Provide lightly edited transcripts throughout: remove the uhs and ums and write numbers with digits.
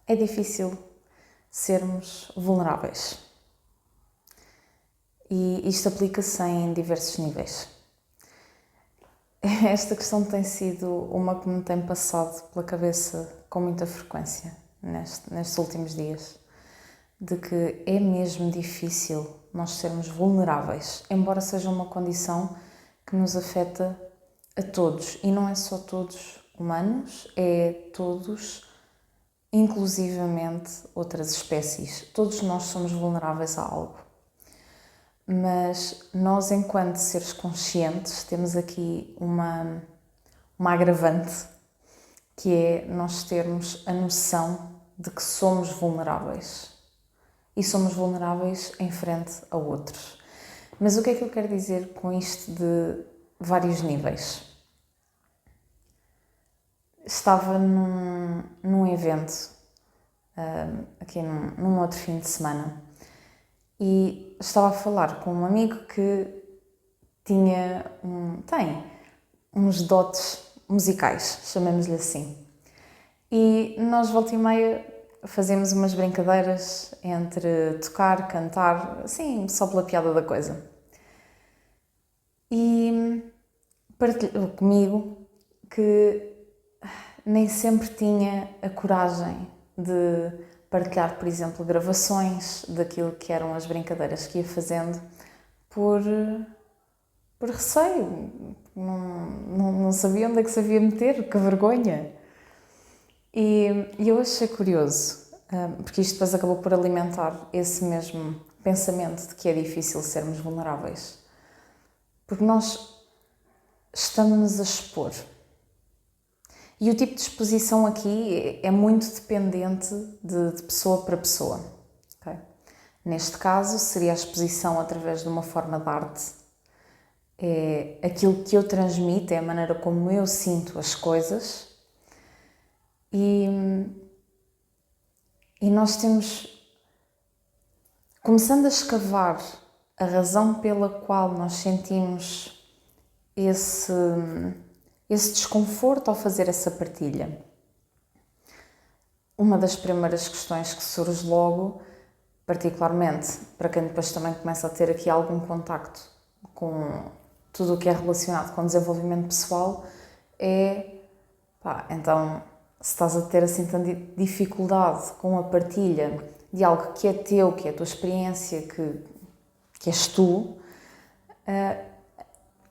é difícil sermos vulneráveis. E isto aplica-se em diversos níveis. Esta questão tem sido uma que me tem passado pela cabeça com muita frequência nestes últimos dias, de que é mesmo difícil nós sermos vulneráveis, embora seja uma condição que nos afeta a todos, e não é só todos humanos, é todos, inclusivamente outras espécies. Todos nós somos vulneráveis a algo. Mas nós, enquanto seres conscientes, temos aqui uma agravante, que é nós termos a noção de que somos vulneráveis. E somos vulneráveis em frente a outros. Mas o que é que eu quero dizer com isto de vários níveis? Estava num evento, aqui num outro fim de semana, e estava a falar com um amigo que tem uns dotes musicais, chamemos-lhe assim. E nós, volta e meia, fazemos umas brincadeiras entre tocar, cantar, assim, só pela piada da coisa. E partilhou comigo que nem sempre tinha a coragem de partilhar, por exemplo, gravações daquilo que eram as brincadeiras que ia fazendo por receio. Não sabia onde é que se havia meter, que vergonha. E eu achei curioso, porque isto depois acabou por alimentar esse mesmo pensamento de que é difícil sermos vulneráveis. Porque nós estamos-nos a expor. E o tipo de exposição aqui é muito dependente de pessoa para pessoa. Okay? Neste caso, seria a exposição através de uma forma de arte. É aquilo que eu transmito, é a maneira como eu sinto as coisas. E nós temos, começando a escavar a razão pela qual nós sentimos esse desconforto ao fazer essa partilha. Uma das primeiras questões que surge logo, particularmente para quem depois também começa a ter aqui algum contacto com tudo o que é relacionado com desenvolvimento pessoal, é, então, se estás a ter assim tanta dificuldade com a partilha de algo que é teu, que é a tua experiência, que és tu,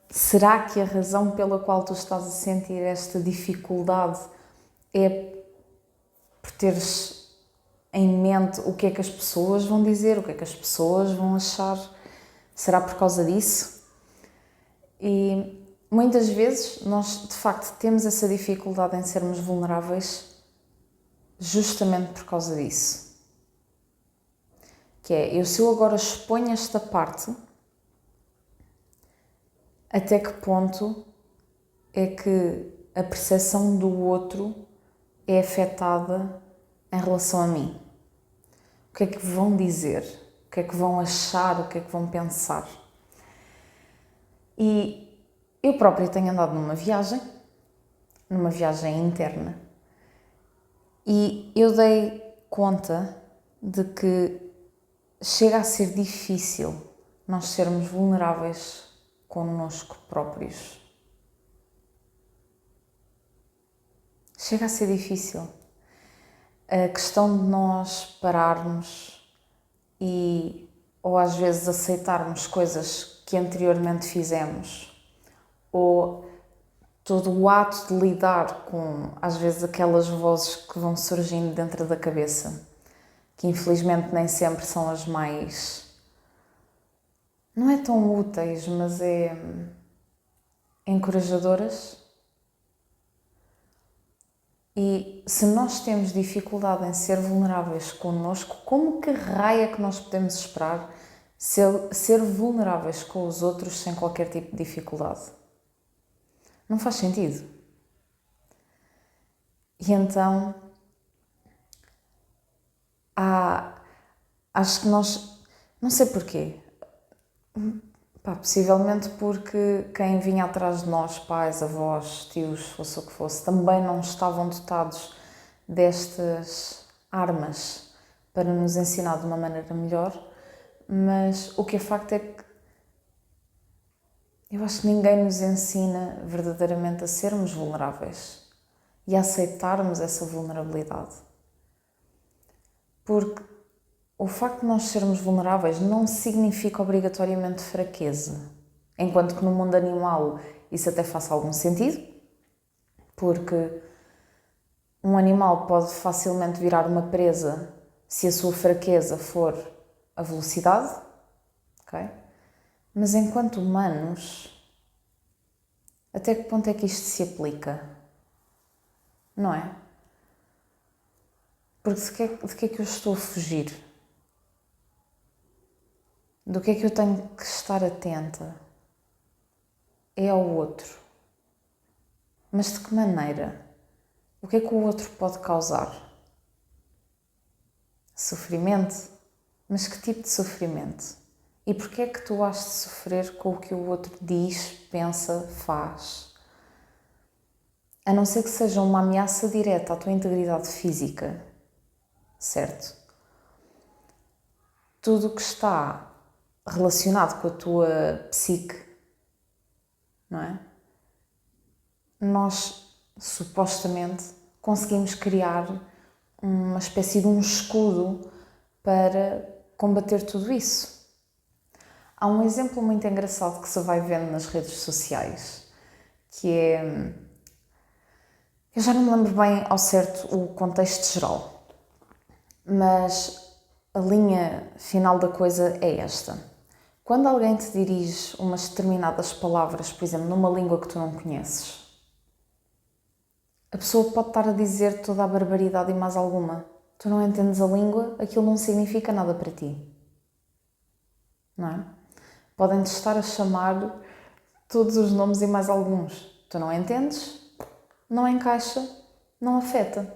será que a razão pela qual tu estás a sentir esta dificuldade é por teres em mente o que é que as pessoas vão dizer, o que é que as pessoas vão achar? Será por causa disso? E muitas vezes nós, de facto, temos essa dificuldade em sermos vulneráveis justamente por causa disso. Que é, se eu agora exponho esta parte, até que ponto é que a percepção do outro é afetada em relação a mim? O que é que vão dizer? O que é que vão achar? O que é que vão pensar? E eu própria tenho andado numa viagem interna, e eu dei conta de que chega a ser difícil nós sermos vulneráveis connosco próprios. Chega a ser difícil. A questão de nós pararmos ou às vezes aceitarmos coisas que anteriormente fizemos, ou todo o ato de lidar com, às vezes, aquelas vozes que vão surgindo dentro da cabeça, que infelizmente nem sempre são as mais... não é tão úteis, mas é encorajadoras. E se nós temos dificuldade em ser vulneráveis connosco, como que raio é que nós podemos esperar ser vulneráveis com os outros sem qualquer tipo de dificuldade? Não faz sentido. E então, acho que nós, não sei porquê, possivelmente porque quem vinha atrás de nós, pais, avós, tios, fosse o que fosse, também não estavam dotados destas armas para nos ensinar de uma maneira melhor, mas o que é facto é que eu acho que ninguém nos ensina verdadeiramente a sermos vulneráveis e a aceitarmos essa vulnerabilidade. Porque o facto de nós sermos vulneráveis não significa obrigatoriamente fraqueza. Enquanto que no mundo animal isso até faça algum sentido, porque um animal pode facilmente virar uma presa se a sua fraqueza for a velocidade, ok? Mas enquanto humanos, até que ponto é que isto se aplica? Não é? Porque de que é que eu estou a fugir? Do que é que eu tenho que estar atenta? É ao outro. Mas de que maneira? O que é que o outro pode causar? Sofrimento? Mas que tipo de sofrimento? E porquê é que tu has de sofrer com o que o outro diz, pensa, faz? A não ser que seja uma ameaça direta à tua integridade física, certo? Tudo o que está relacionado com a tua psique, não é? Nós, supostamente, conseguimos criar uma espécie de um escudo para combater tudo isso. Há um exemplo muito engraçado que se vai vendo nas redes sociais, que é... Eu já não me lembro bem ao certo o contexto geral, mas a linha final da coisa é esta. Quando alguém te dirige umas determinadas palavras, por exemplo, numa língua que tu não conheces, a pessoa pode estar a dizer toda a barbaridade e mais alguma. Tu não entendes a língua, aquilo não significa nada para ti. Não é? Podem-te estar a chamar todos os nomes e mais alguns. Tu não entendes, não encaixa, não afeta.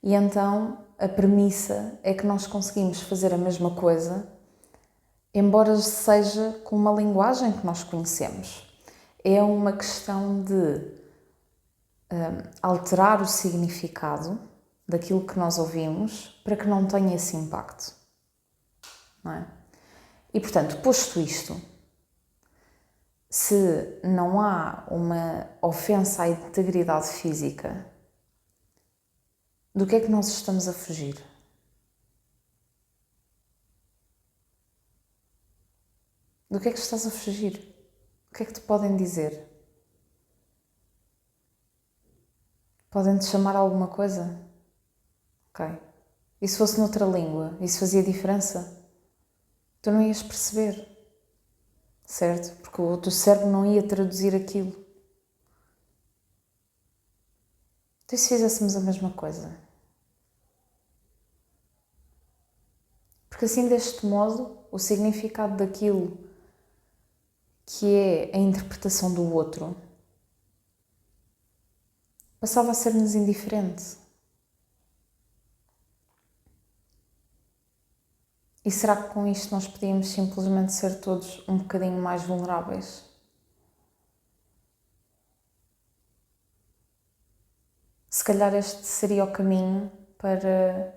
E então a premissa é que nós conseguimos fazer a mesma coisa, embora seja com uma linguagem que nós conhecemos. É uma questão de alterar o significado daquilo que nós ouvimos para que não tenha esse impacto. Não é? E, portanto, posto isto, se não há uma ofensa à integridade física, do que é que nós estamos a fugir? Do que é que estás a fugir? O que é que te podem dizer? Podem-te chamar alguma coisa? Ok. E se fosse noutra língua? Isso fazia diferença? Tu não ias perceber, certo? Porque o teu cérebro não ia traduzir aquilo. Então e se fizéssemos a mesma coisa? Porque assim, deste modo, o significado daquilo que é a interpretação do outro passava a ser-nos indiferente. E será que com isto nós podíamos simplesmente ser todos um bocadinho mais vulneráveis? Se calhar este seria o caminho para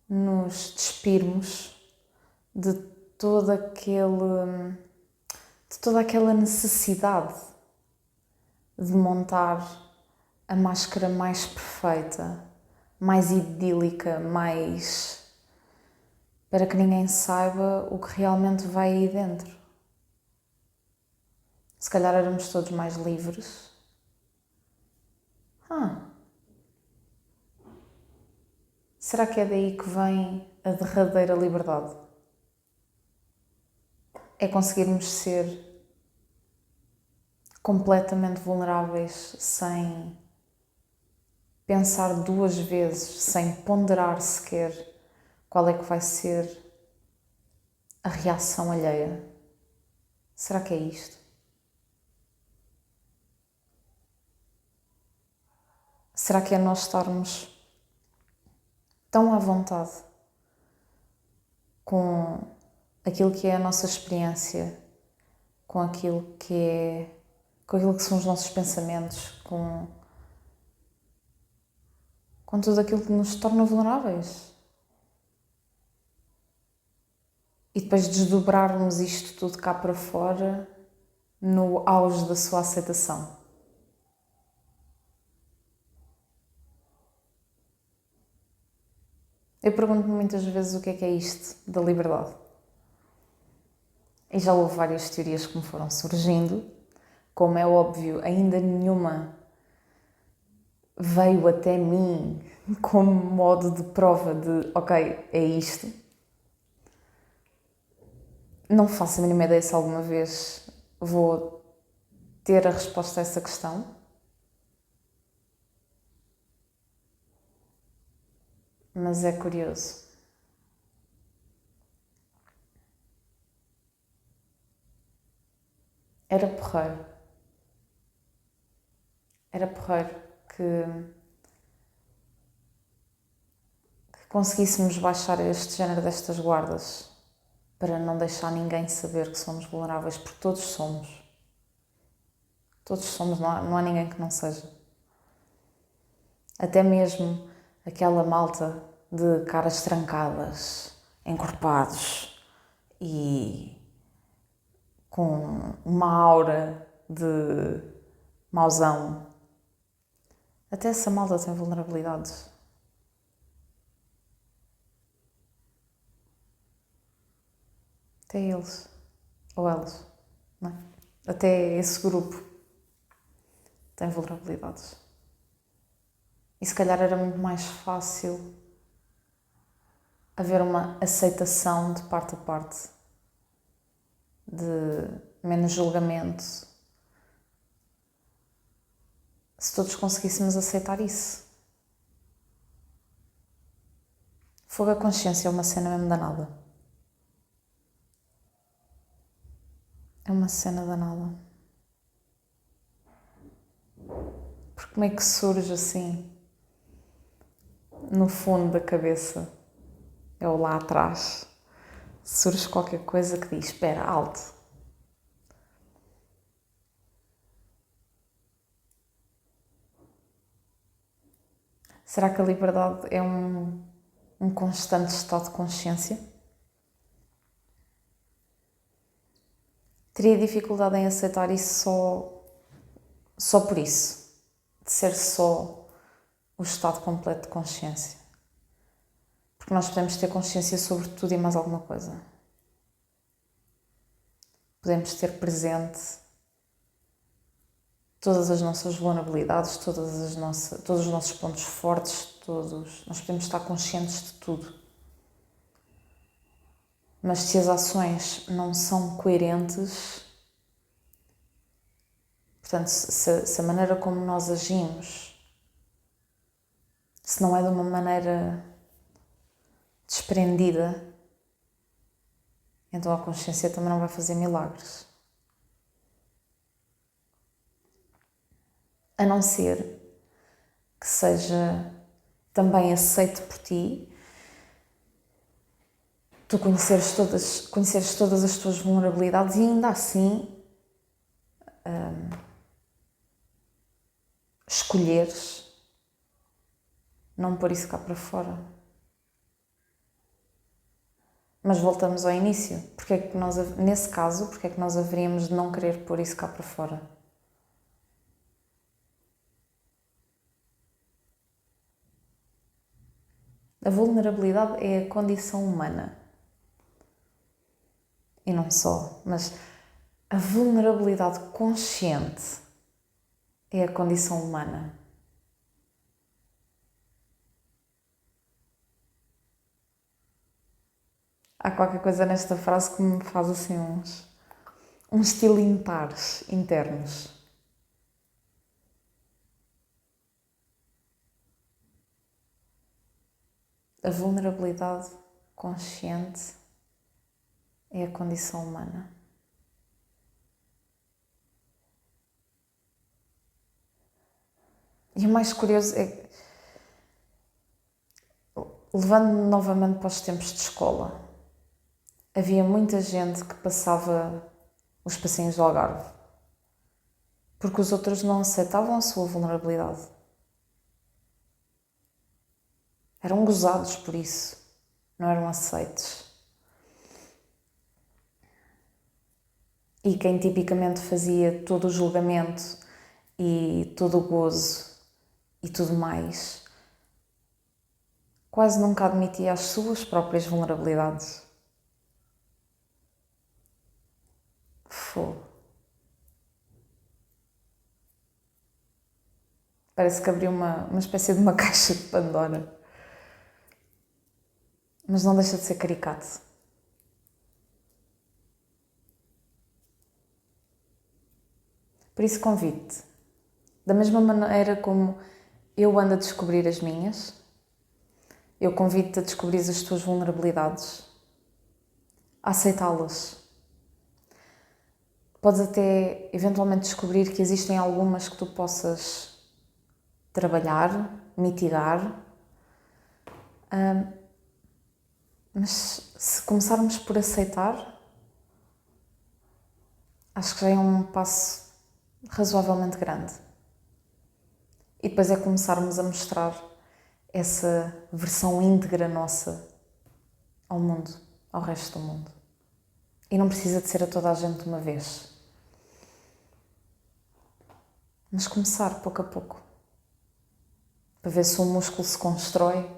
nos despirmos de de toda aquela necessidade de montar a máscara mais perfeita, mais idílica, mais... para que ninguém saiba o que realmente vai aí dentro. Se calhar éramos todos mais livres. Será que é daí que vem a derradeira liberdade? É conseguirmos ser completamente vulneráveis sem pensar duas vezes, sem ponderar sequer qual é que vai ser a reação alheia. Será que é isto? Será que é nós estarmos tão à vontade com aquilo que é a nossa experiência, com aquilo que são os nossos pensamentos, com com tudo aquilo que nos torna vulneráveis. E depois desdobrarmos isto tudo cá para fora no auge da sua aceitação. Eu pergunto-me muitas vezes o que é isto da liberdade. E já houve várias teorias que me foram surgindo. Como é óbvio, ainda nenhuma veio até mim como modo de prova de, ok, é isto. Não faço a mínima ideia se alguma vez vou ter a resposta a essa questão. Mas é curioso. Era porreiro. Era porreiro que conseguíssemos baixar este género destas guardas para não deixar ninguém saber que somos vulneráveis, porque todos somos. Todos somos, não há ninguém que não seja. Até mesmo aquela malta de caras trancadas, encorpados e com uma aura de mauzão. Até essa malta tem vulnerabilidades. Até eles. Ou elas. Não é? Até esse grupo tem vulnerabilidades. E se calhar era muito mais fácil haver uma aceitação de parte a parte, de menos julgamento, se todos conseguíssemos aceitar isso. Fogo à consciência é uma cena mesmo danada. É uma cena danada. Porque como é que surge assim, no fundo da cabeça, ou lá atrás, surge qualquer coisa que diz, espera, alto. Será que a liberdade é um constante estado de consciência? Teria dificuldade em aceitar isso só por isso, de ser só o estado completo de consciência. Porque nós podemos ter consciência sobre tudo e mais alguma coisa. Podemos ter presente todas as nossas vulnerabilidades, todos os nossos pontos fortes, nós podemos estar conscientes de tudo. Mas se as ações não são coerentes, portanto, se a maneira como nós agimos, se não é de uma maneira desprendida, então a consciência também não vai fazer milagres. A não ser que seja também aceito por ti, tu conheceres todas as tuas vulnerabilidades e ainda assim escolheres não pôr isso cá para fora. Mas voltamos ao início. Nesse caso, porque é que nós haveríamos de não querer pôr isso cá para fora? A vulnerabilidade é a condição humana. E não só, mas a vulnerabilidade consciente é a condição humana. Há qualquer coisa nesta frase que me faz assim uns tilintares internos. A vulnerabilidade consciente é a condição humana. E o mais curioso é que, levando-me novamente para os tempos de escola, havia muita gente que passava os passinhos do Algarve porque os outros não aceitavam a sua vulnerabilidade. Eram gozados por isso, não eram aceites. E quem tipicamente fazia todo o julgamento e todo o gozo e tudo mais, quase nunca admitia as suas próprias vulnerabilidades. Fogo. Parece que abriu uma espécie de uma caixa de Pandora. Mas não deixa de ser caricato. Por isso convido-te, da mesma maneira como eu ando a descobrir as minhas, eu convido-te a descobrir as tuas vulnerabilidades, a aceitá-las. Podes até eventualmente descobrir que existem algumas que tu possas trabalhar, mitigar, mas se começarmos por aceitar, acho que já é um passo razoavelmente grande. E depois é começarmos a mostrar essa versão íntegra nossa ao mundo, ao resto do mundo. E não precisa de ser a toda a gente de uma vez. Mas começar pouco a pouco. Para ver se o músculo se constrói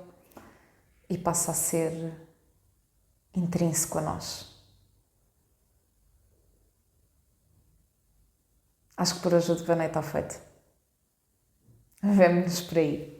e passa a ser intrínseco a nós. Acho que por hoje o devaneio está feito. Vemo-nos por aí.